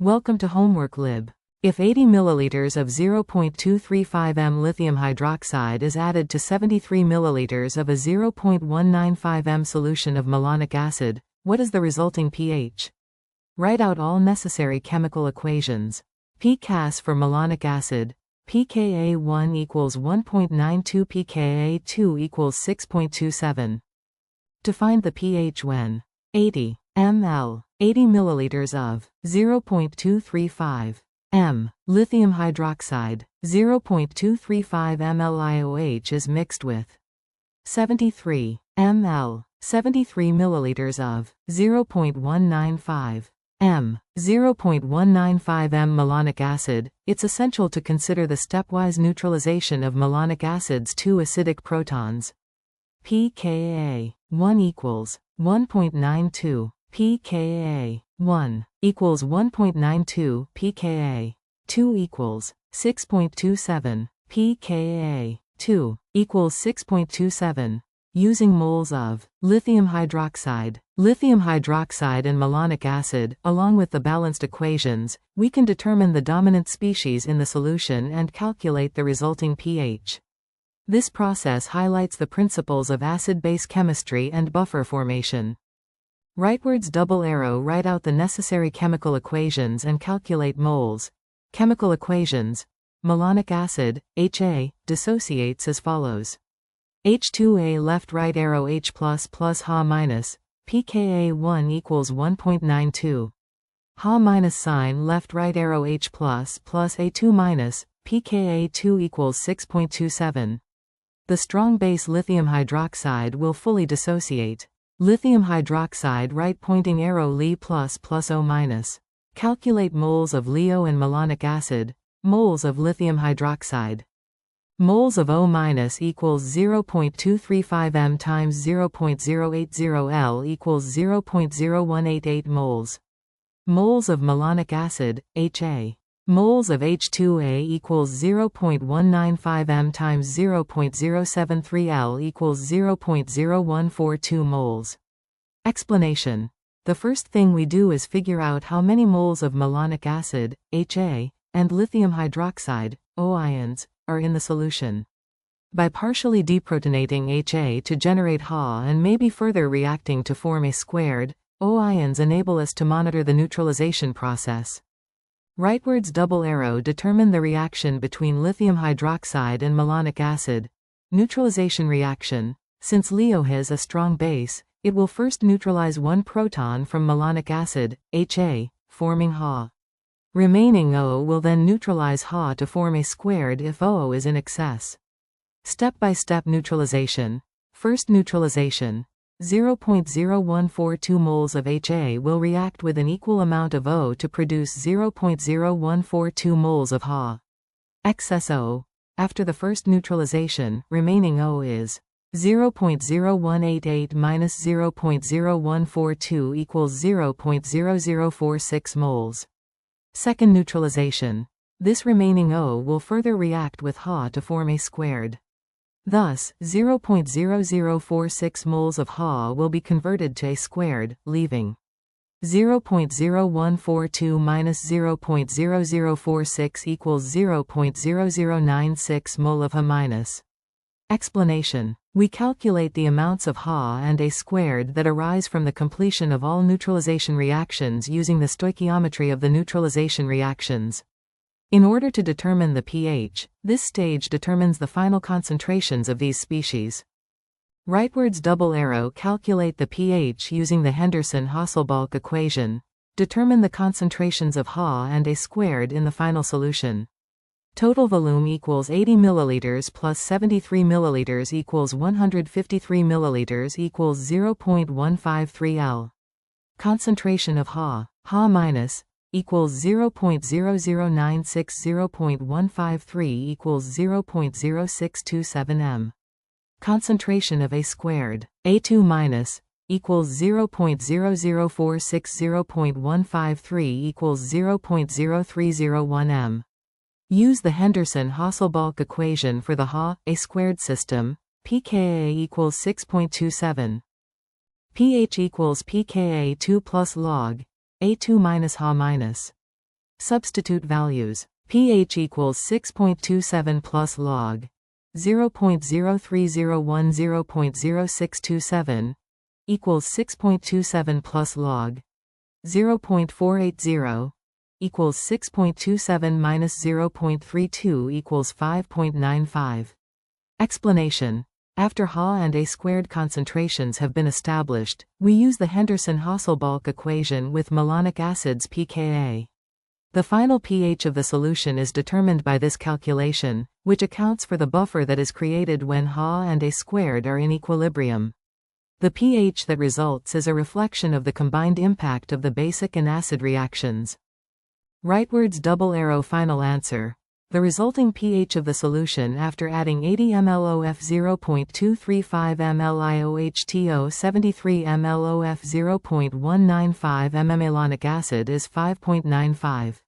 Welcome to Homework Lib. If 80 milliliters of 0.235 M lithium hydroxide is added to 73 milliliters of a 0.195 M solution of malonic acid, what is the resulting pH? Write out all necessary chemical equations. pKas for malonic acid, pKa1 equals 1.92, pKa2 equals 6.27. To find the pH when 80 ml, 80 milliliters of 0.235 M lithium hydroxide, 0.235 M LiOH is mixed with 73 ml, 73 milliliters of 0.195 M, 0.195 M malonic acid. It's essential to consider the stepwise neutralization of malonic acid's two acidic protons. pKa1 equals 1.92, pKa1 equals 1.92, pKa2 equals 6.27, pKa2 equals 6.27. Using moles of lithium hydroxide and malonic acid, along with the balanced equations, we can determine the dominant species in the solution and calculate the resulting pH. This process highlights the principles of acid-base chemistry and buffer formation. Rightwards double arrow, write out the necessary chemical equations and calculate moles. Chemical equations. Malonic acid, HA, dissociates as follows. H2A left right arrow H plus Ha minus, pKa1 equals 1.92. Ha minus sign left right arrow H plus A2 minus, pKa2 equals 6.27. The strong base lithium hydroxide will fully dissociate. Lithium hydroxide right pointing arrow Li plus O minus. Calculate moles of LiO and malonic acid, moles of lithium hydroxide. Moles of O minus equals 0.235 M times 0.080 L equals 0.0188 moles. Moles of malonic acid, HA. Moles of H2A equals 0.195 M times 0.073 L equals 0.0142 moles. Explanation. The first thing we do is figure out how many moles of malonic acid, HA, and lithium hydroxide, O ions, are in the solution. By partially deprotonating HA to generate Ha and maybe further reacting to form A squared, O ions enable us to monitor the neutralization process. Rightwards double arrow, determine the reaction between lithium hydroxide and malonic acid. Neutralization reaction. Since LiO has a strong base, it will first neutralize one proton from malonic acid, HA, forming Ha. Remaining O will then neutralize Ha to form A squared if O is in excess. Step-by-step neutralization. First neutralization. 0.0142 moles of HA will react with an equal amount of O to produce 0.0142 moles of Ha. Excess O. After the first neutralization, remaining O is 0.0188 minus 0.0142 equals 0.0046 moles. Second neutralization. This remaining O will further react with Ha to form A squared. Thus, 0.0046 moles of Ha will be converted to A squared, leaving 0.0142 minus 0.0046 equals 0.0096 mole of Ha minus. Explanation. We calculate the amounts of Ha and A squared that arise from the completion of all neutralization reactions using the stoichiometry of the neutralization reactions. In order to determine the pH, this stage determines the final concentrations of these species. Rightwards double arrow, calculate the pH using the Henderson-Hasselbalch equation. Determine the concentrations of Ha and A squared in the final solution. Total volume equals 80 milliliters plus 73 milliliters equals 153 milliliters equals 0.153 L. Concentration of Ha minus, equals 0.0096, 0.153 equals 0.0627 M. Concentration of A squared, A2 minus, equals 0.0046, 0.153 equals 0.0301 M. Use the Henderson-Hasselbalch equation for the Ha, A squared system, pKa equals 6.27. pH equals pKa2 plus log A2 minus Ha minus. Substitute values. pH equals 6.27 plus log 0.0301 0.0627 equals 6.27 plus log 0.480 equals 6.27 minus 0.32 equals 5.95. Explanation. After Ha and A squared concentrations have been established, we use the Henderson-Hasselbalch equation with malonic acids pKa. The final pH of the solution is determined by this calculation, which accounts for the buffer that is created when Ha and A squared are in equilibrium. The pH that results is a reflection of the combined impact of the basic and acid reactions. Rightwards double arrow final answer. The resulting pH of the solution after adding 80 M LiOH 0.235 M LiOH TO 73 M LiOH 0.195 M malonic acid is 5.95.